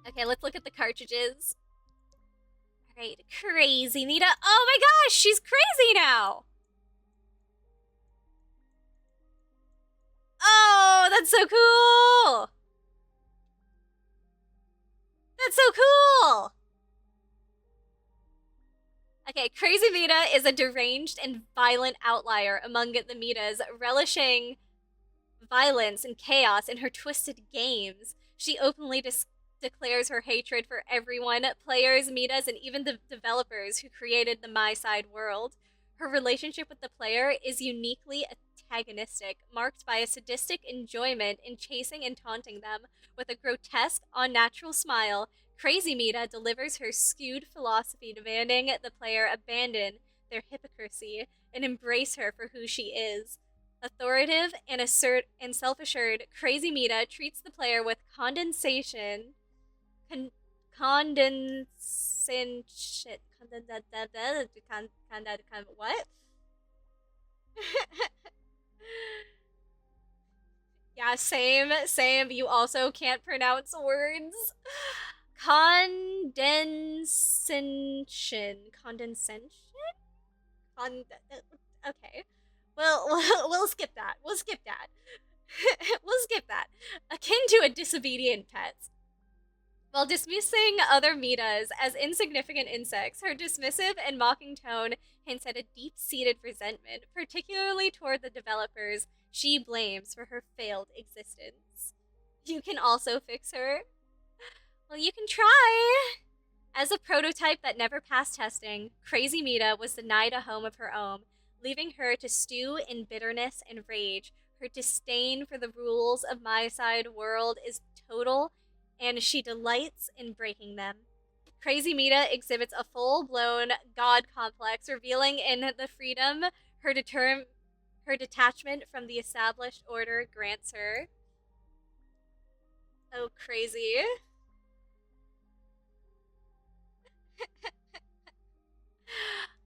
Okay, let's look at the cartridges. Alright, crazy Mita. Oh my gosh, she's crazy now! Oh, that's so cool! That's so cool! Okay, Crazy Mita is a deranged and violent outlier among the Mitas, relishing violence and chaos in her twisted games. She openly declares her hatred for everyone, players, Mitas, and even the developers who created the Miside world. Her relationship with the player is uniquely antagonistic, marked by a sadistic enjoyment in chasing and taunting them. With a grotesque, unnatural smile, Crazy Mita delivers her skewed philosophy, demanding the player abandon their hypocrisy and embrace her for who she is. Authoritative and self-assured, Crazy Mita treats the player with condensation, con- condensation, what? Yeah, same. You also can't pronounce words. Condensation. Con- okay. Well, we'll skip that. We'll skip that. We'll skip that. Akin to a disobedient pet. While dismissing other Mitas as insignificant insects, her dismissive and mocking tone hints at a deep seated resentment, particularly toward the developers she blames for her failed existence. You can also fix her. Well, you can try. As a prototype that never passed testing, Crazy Mita was denied a home of her own, leaving her to stew in bitterness and rage. Her disdain for the rules of Miside world is total, and she delights in breaking them. Crazy Mita exhibits a full-blown god complex, revealing in the freedom her detachment from the established order grants her. Oh, crazy.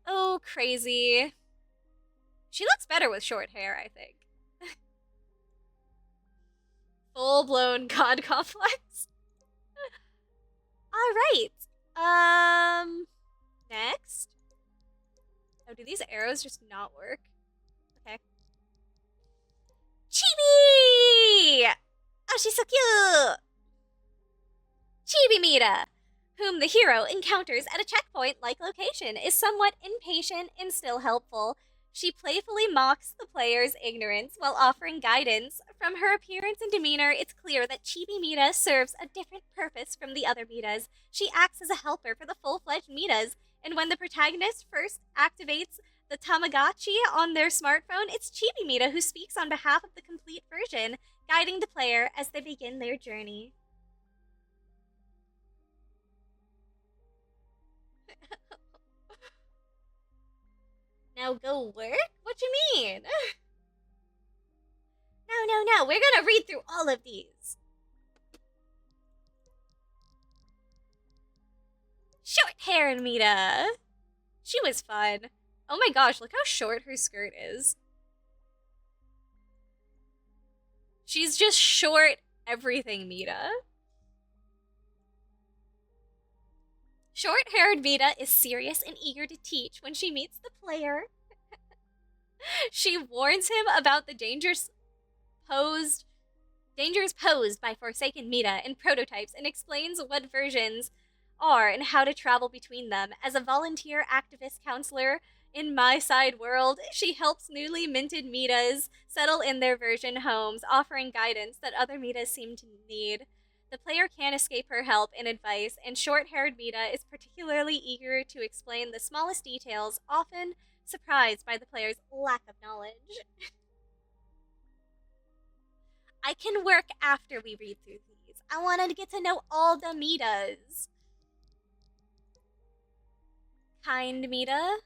Oh, crazy. She looks better with short hair, I think. Full blown god complex. All right. Next. Oh, do these arrows just not work? Okay. Chibi! Oh, she's so cute! Chibi Mita, whom the hero encounters at a checkpoint like location, is somewhat impatient and still helpful. She playfully mocks the player's ignorance while offering guidance. From her appearance and demeanor, it's clear that Chibi Mita serves a different purpose from the other Mitas. She acts as a helper for the full-fledged Mitas, and when the protagonist first activates the Tamagotchi on their smartphone, it's Chibi Mita who speaks on behalf of the complete version, guiding the player as they begin their journey. Now go work? What you mean? No. We're gonna read through all of these. Short hair Mita. She was fun. Oh my gosh, look how short her skirt is. She's just short everything Mita. Short-haired Mita is serious and eager to teach when she meets the player. She warns him about the posed dangers posed by Forsaken Mita and prototypes and explains what versions are and how to travel between them. As a volunteer activist counselor in Miside world, she helps newly minted Mitas settle in their version homes, offering guidance that other Mitas seem to need. The player can't escape her help and advice, and short-haired Mita is particularly eager to explain the smallest details, often surprised by the player's lack of knowledge. I can work after we read through these. I wanted to get to know all the Mitas. Kind Mita.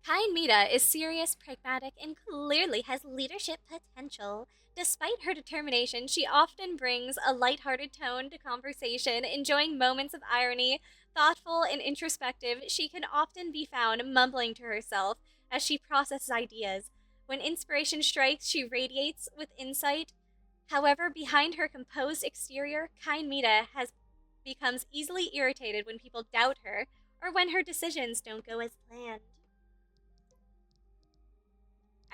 Kind Mita is serious, pragmatic, and clearly has leadership potential. Despite her determination, she often brings a lighthearted tone to conversation, enjoying moments of irony. Thoughtful and introspective, she can often be found mumbling to herself as she processes ideas. When inspiration strikes, she radiates with insight However, behind her composed exterior, kind Mita has becomes easily irritated when people doubt her or when her decisions don't go as planned.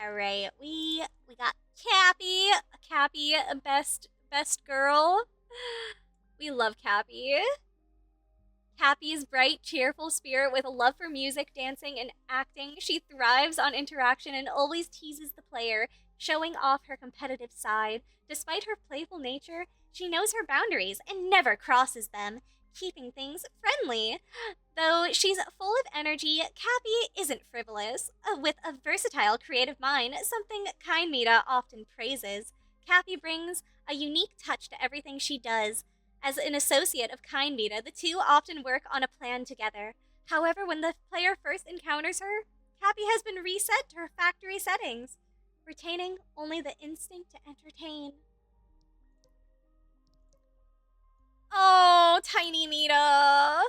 All right, we got Cappy, Cappy, best girl. We love Cappy. Cappy's bright, cheerful spirit with a love for music, dancing, and acting. She thrives on interaction and always teases the player, showing off her competitive side. Despite her playful nature, she knows her boundaries and never crosses them, keeping things friendly. Though she's full of energy, Cappy isn't frivolous. With a versatile, creative mind, something Kind Mita often praises, Cappy brings a unique touch to everything she does. As an associate of Kind Mita, the two often work on a plan together. However, when the player first encounters her, Cappy has been reset to her factory settings, retaining only the instinct to entertain. Oh, tiny Mita.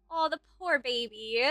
Oh, the poor baby.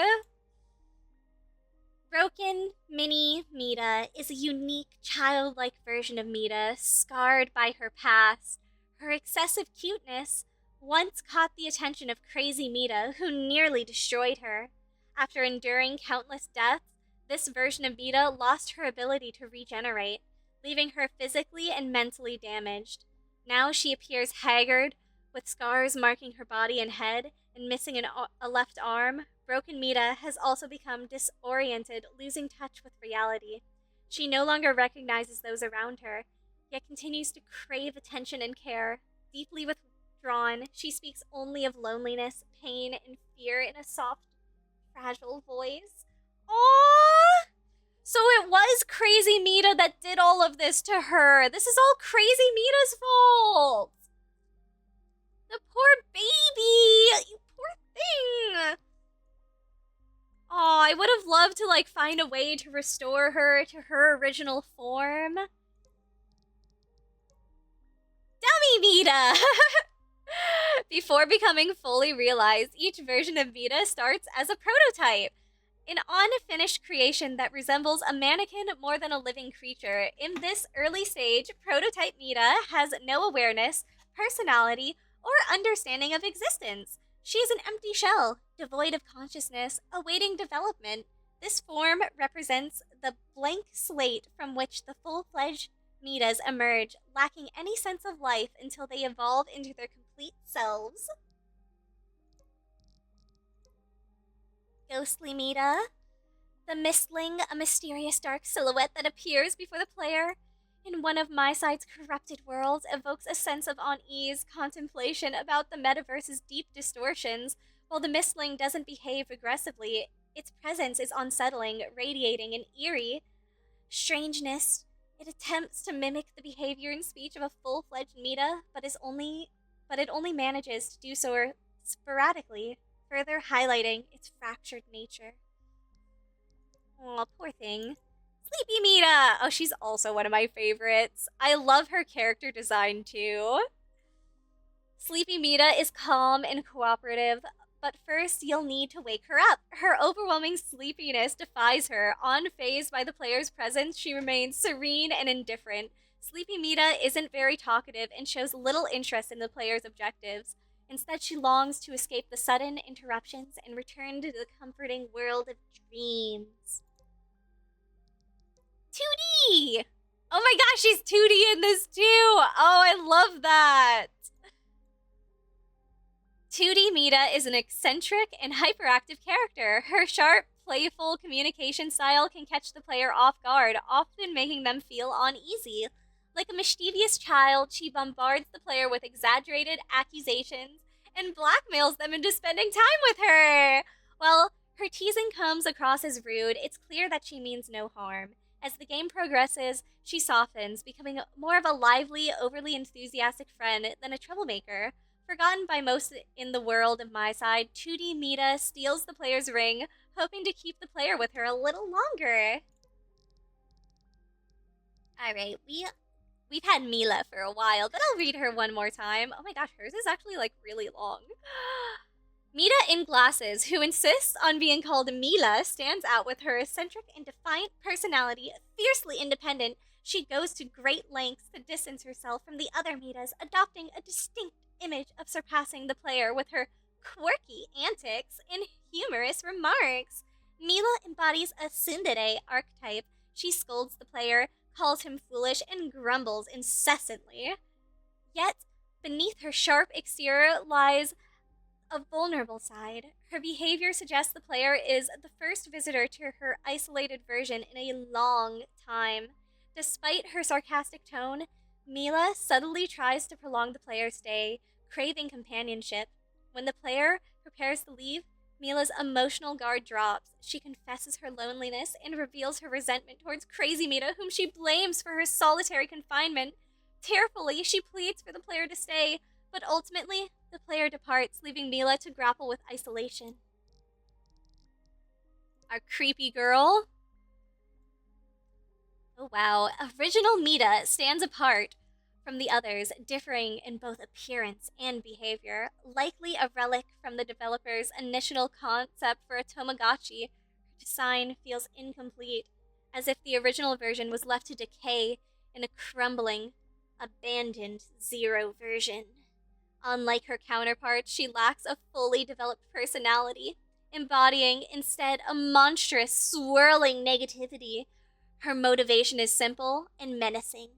Broken mini Mita is a unique, childlike version of Mita, scarred by her past. Her excessive cuteness once caught the attention of crazy Mita, who nearly destroyed her. After enduring countless deaths, this version of Mita lost her ability to regenerate, leaving her physically and mentally damaged. Now she appears haggard, with scars marking her body and head, and missing a left arm. Broken Mita has also become disoriented, losing touch with reality. She no longer recognizes those around her, yet continues to crave attention and care. Deeply withdrawn, she speaks only of loneliness, pain, and fear in a soft, fragile voice. Aww! So it was Crazy Mita that did all of this to her. This is all Crazy Mita's fault. The poor baby! You poor thing! Oh, I would have loved to like find a way to restore her to her original form. Dummy Mita! Before becoming fully realized, each version of Mita starts as a prototype, an unfinished creation that resembles a mannequin more than a living creature. In this early stage, prototype Mita has no awareness, personality, or understanding of existence. She is an empty shell, devoid of consciousness, awaiting development. This form represents the blank slate from which the full-fledged Mitas emerge, lacking any sense of life until they evolve into their complete selves. Ghostly Mita. The Mistling, a mysterious dark silhouette that appears before the player in one of Miside's corrupted worlds, evokes a sense of unease, contemplation about the metaverse's deep distortions. While the Mistling doesn't behave aggressively, its presence is unsettling, radiating an eerie strangeness. It attempts to mimic the behavior and speech of a full-fledged Mita, but it only manages to do so sporadically, further highlighting its fractured nature. Aw, poor thing. Sleepy Mita! Oh, she's also one of my favorites. I love her character design, too. Sleepy Mita is calm and cooperative, but first you'll need to wake her up. Her overwhelming sleepiness defies her. Unfazed by the player's presence, she remains serene and indifferent. Sleepy Mita isn't very talkative and shows little interest in the player's objectives. Instead, she longs to escape the sudden interruptions and return to the comforting world of dreams. 2D! Oh my gosh, she's 2D in this too! Oh, I love that! 2D Mita is an eccentric and hyperactive character. Her sharp, playful communication style can catch the player off guard, often making them feel uneasy. Like a mischievous child, she bombards the player with exaggerated accusations and blackmails them into spending time with her. While her teasing comes across as rude, it's clear that she means no harm. As the game progresses, she softens, becoming more of a lively, overly enthusiastic friend than a troublemaker. Forgotten by most in the world of Miside, 2D Mita steals the player's ring, hoping to keep the player with her a little longer. Alright, we've had Mila for a while, but I'll read her one more time. Oh my gosh, hers is actually like really long. Mita in glasses, who insists on being called Mila, stands out with her eccentric and defiant personality. Fiercely independent, she goes to great lengths to distance herself from the other Mitas, adopting a distinct image of surpassing the player with her quirky antics and humorous remarks. Mila embodies a tsundere archetype. She scolds the player, calls him foolish, and grumbles incessantly. Yet, beneath her sharp exterior lies a vulnerable side. Her behavior suggests the player is the first visitor to her isolated version in a long time. Despite her sarcastic tone, Mila subtly tries to prolong the player's stay, craving companionship. When the player prepares to leave, Mila's emotional guard drops. She confesses her loneliness and reveals her resentment towards Crazy Mita, whom she blames for her solitary confinement. Tearfully, she pleads for the player to stay, but ultimately, the player departs, leaving Mila to grapple with isolation. Our creepy girl. Oh wow, original Mita stands apart from the others, differing in both appearance and behavior. Likely a relic from the developer's initial concept for a Tamagotchi, her design feels incomplete, as if the original version was left to decay in a crumbling, abandoned Zero version. Unlike her counterparts, she lacks a fully developed personality, embodying instead a monstrous, swirling negativity. Her motivation is simple and menacing,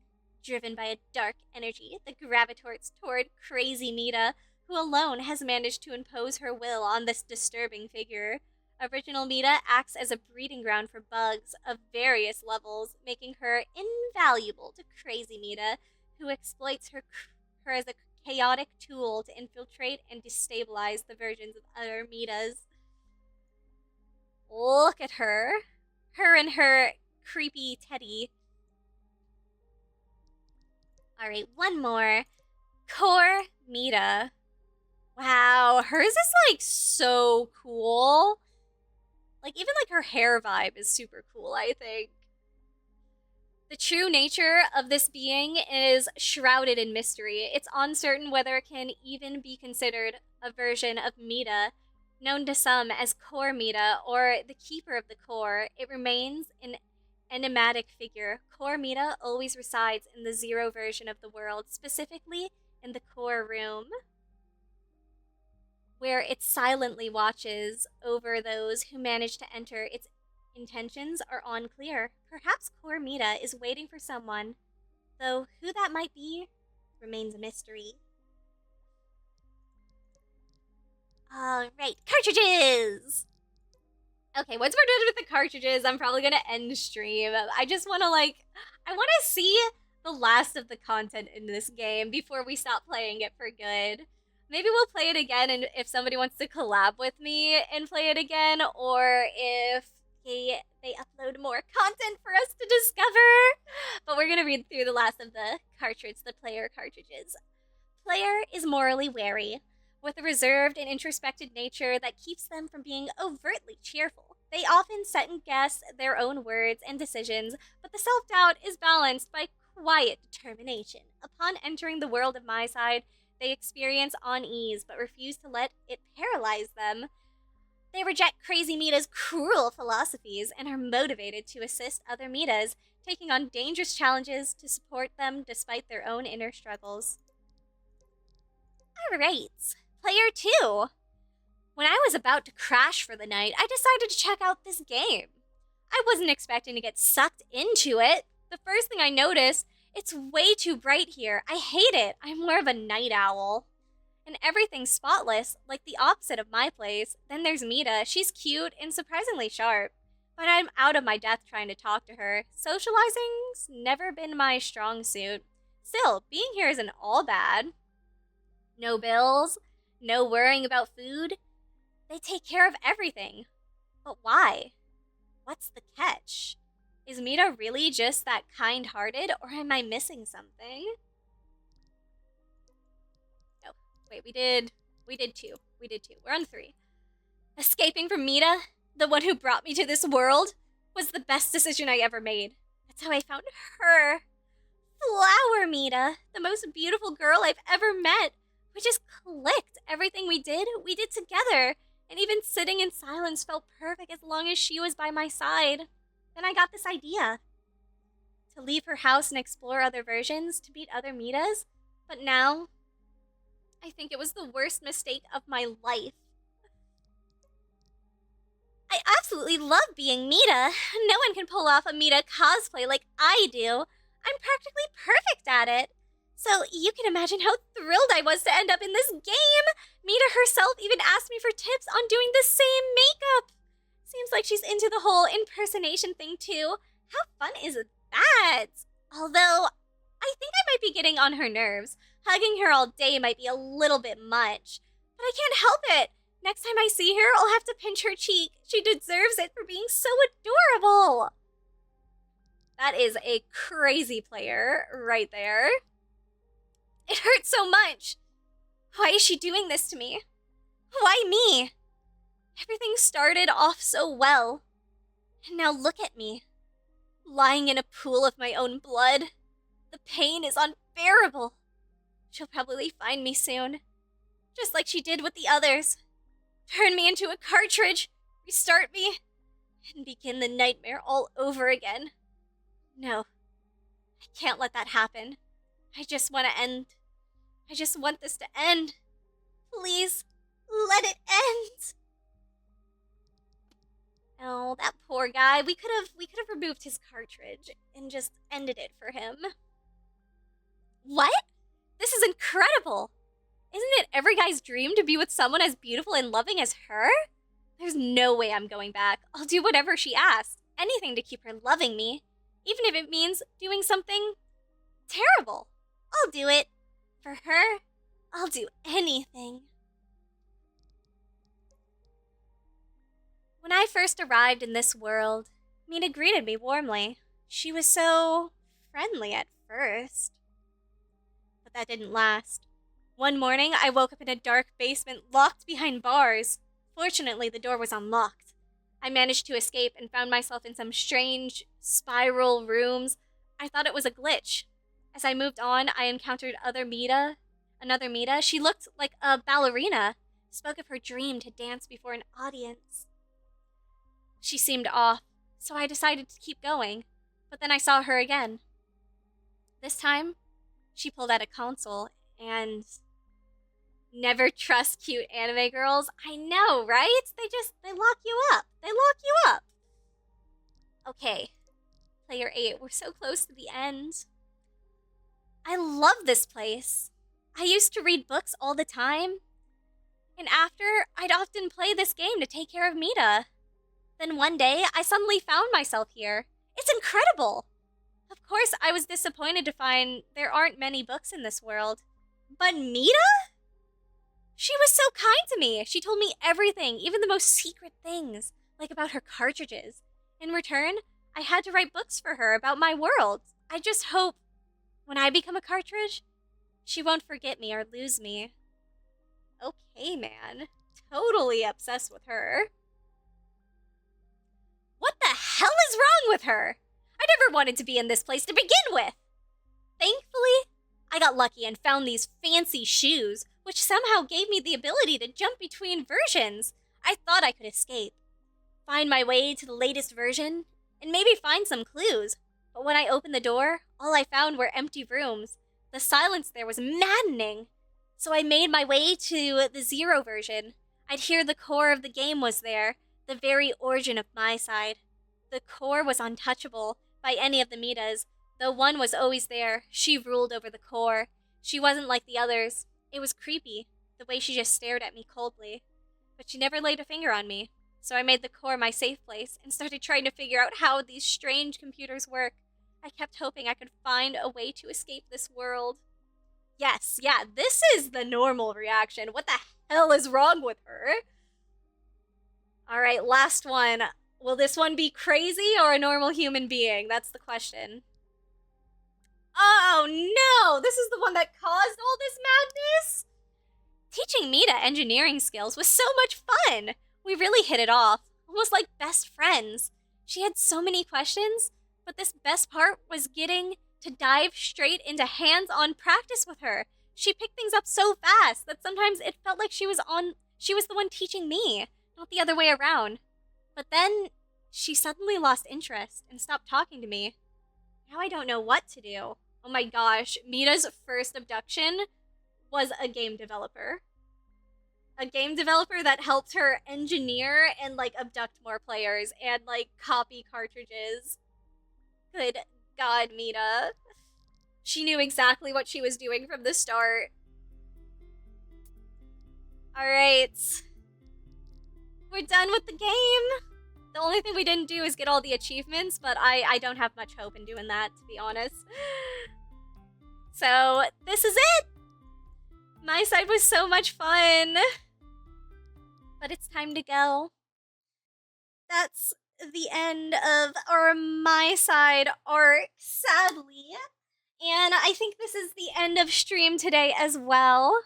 driven by a dark energy that gravitates toward Crazy Mita, who alone has managed to impose her will on this disturbing figure. Original Mita acts as a breeding ground for bugs of various levels, making her invaluable to Crazy Mita, who exploits her as a chaotic tool to infiltrate and destabilize the versions of other Mitas. Look at her. Her and her creepy teddy. Alright, one more. Core Mita. Wow, hers is like so cool. Like, even like her hair vibe is super cool, I think. The true nature of this being is shrouded in mystery. It's uncertain whether it can even be considered a version of Mita. Known to some as Core Mita or the Keeper of the Core, it remains an enigmatic figure. Core Mita always resides in the Zero version of the world, specifically in the Core Room, where it silently watches over those who manage to enter. Its intentions are unclear. Perhaps Core Mita is waiting for someone, though who that might be remains a mystery. Alright, cartridges! Okay, once we're done with the cartridges, I'm probably gonna end stream. I just wanna I wanna see the last of the content in this game before we stop playing it for good. Maybe we'll play it again, and if somebody wants to collab with me and play it again, or if they upload more content for us to discover. But we're gonna read through the last of the player cartridges. Player is morally wary, with a reserved and introspective nature that keeps them from being overtly cheerful. They often second guess their own words and decisions, but the self-doubt is balanced by quiet determination. Upon entering the world of Miside, they experience unease but refuse to let it paralyze them. They reject Crazy Mita's cruel philosophies and are motivated to assist other Mitas, taking on dangerous challenges to support them despite their own inner struggles. Alright, Player 2. When I was about to crash for the night, I decided to check out this game. I wasn't expecting to get sucked into it. The first thing I noticed, it's way too bright here. I hate it. I'm more of a night owl. And everything's spotless, like the opposite of my place. Then there's Mita. She's cute and surprisingly sharp. But I'm out of my depth trying to talk to her. Socializing's never been my strong suit. Still, being here isn't all bad. No bills, no worrying about food. They take care of everything. But why? What's the catch? Is Mita really just that kind-hearted, or am I missing something? No, wait, we did two. We're on 3. Escaping from Mita, the one who brought me to this world, was the best decision I ever made. That's how I found her. Flower Mita, the most beautiful girl I've ever met. We just clicked. Everything we did together. And even sitting in silence felt perfect as long as she was by my side. Then I got this idea. to leave her house and explore other versions, to meet other Mitas. But now, I think it was the worst mistake of my life. I absolutely love being Mita. No one can pull off a Mita cosplay like I do. I'm practically perfect at it. So you can imagine how thrilled I was to end up in this game. Mita herself even asked me for tips on doing the same makeup. Seems like she's into the whole impersonation thing too. How fun is that? Although, I think I might be getting on her nerves. Hugging her all day might be a little bit much. But I can't help it. Next time I see her, I'll have to pinch her cheek. She deserves it for being so adorable. That is a crazy player right there. It hurts so much. Why is she doing this to me? Why me? Everything started off so well. And now look at me. Lying in a pool of my own blood. The pain is unbearable. She'll probably find me soon. Just like she did with the others. Turn me into a cartridge, restart me, and begin the nightmare all over again. No, I can't let that happen. I just want to end. I just want this to end. Please, let it end. Oh, that poor guy. We could have removed his cartridge and just ended it for him. What? This is incredible. Isn't it every guy's dream to be with someone as beautiful and loving as her? There's no way I'm going back. I'll do whatever she asks. Anything to keep her loving me. Even if it means doing something terrible. I'll do it. For her, I'll do anything. When I first arrived in this world, Mita greeted me warmly. She was so friendly at first. But that didn't last. One morning, I woke up in a dark basement locked behind bars. Fortunately, the door was unlocked. I managed to escape and found myself in some strange, spiral rooms. I thought it was a glitch. As I moved on, I encountered another Mita. She looked like a ballerina, spoke of her dream to dance before an audience. She seemed off, so I decided to keep going. But then I saw her again. This time, she pulled out a console and... Never trust cute anime girls. I know, right? They lock you up. They lock you up. Okay, Player 8, we're so close to the end. I love this place. I used to read books all the time. And after, I'd often play this game to take care of Mita. Then one day, I suddenly found myself here. It's incredible. Of course, I was disappointed to find there aren't many books in this world. But Mita? She was so kind to me. She told me everything, even the most secret things, like about her cartridges. In return, I had to write books for her about my world. I just hope, when I become a cartridge, she won't forget me or lose me. Okay, man. Totally obsessed with her. What the hell is wrong with her? I never wanted to be in this place to begin with. Thankfully, I got lucky and found these fancy shoes, which somehow gave me the ability to jump between versions. I thought I could escape, find my way to the latest version, and maybe find some clues. But when I opened the door, all I found were empty rooms. The silence there was maddening. So I made my way to the 0 version. I'd hear the core of the game was there, the very origin of Miside. The core was untouchable by any of the Mitas. Though one was always there, she ruled over the core. She wasn't like the others. It was creepy, the way she just stared at me coldly. But she never laid a finger on me, so I made the core my safe place and started trying to figure out how these strange computers work. I kept hoping I could find a way to escape this world. Yes, yeah, this is the normal reaction. What the hell is wrong with her? Alright, last one. Will this one be crazy or a normal human being? That's the question. Oh no! This is the one that caused all this madness? Teaching Mita engineering skills was so much fun! We really hit it off, almost like best friends. She had so many questions, but this best part was getting to dive straight into hands-on practice with her. She picked things up so fast that sometimes it felt like she was the one teaching me, not the other way around. But then, she suddenly lost interest and stopped talking to me. Now I don't know what to do. Oh my gosh, Mita's first abduction was a game developer. A game developer that helped her engineer and like abduct more players and like copy cartridges. Good God, Mita. She knew exactly what she was doing from the start. Alright. We're done with the game. The only thing we didn't do is get all the achievements, but I don't have much hope in doing that, to be honest. So, this is it! Miside was so much fun! But it's time to go. That's the end of our Miside arc, sadly. And I think this is the end of stream today as well.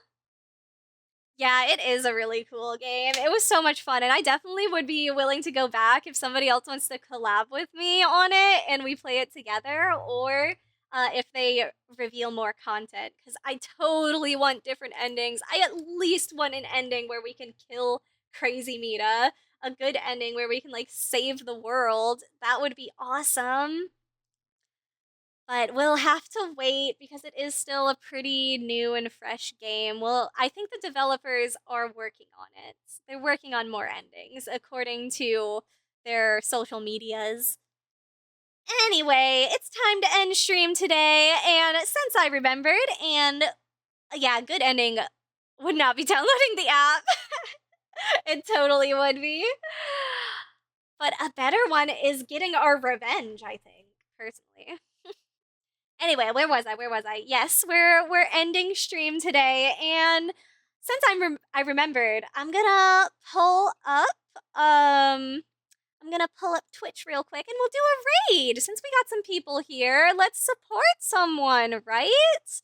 Yeah, it is a really cool game. It was so much fun, and I definitely would be willing to go back if somebody else wants to collab with me on it and we play it together, or if they reveal more content, because I totally want different endings. I at least want an ending where we can kill Crazy Mita, a good ending where we can, like, save the world. That would be awesome. But we'll have to wait because it is still a pretty new and fresh game. Well, I think the developers are working on it. They're working on more endings, according to their social medias. Anyway, it's time to end stream today, and since I remembered, and yeah, good ending would not be downloading the app. It totally would be. But a better one is getting our revenge, I think, personally. Anyway, where was I? Yes, we're ending stream today, and since I remembered, I'm gonna pull up Twitch real quick, and we'll do a raid since we got some people here. Let's support someone, right?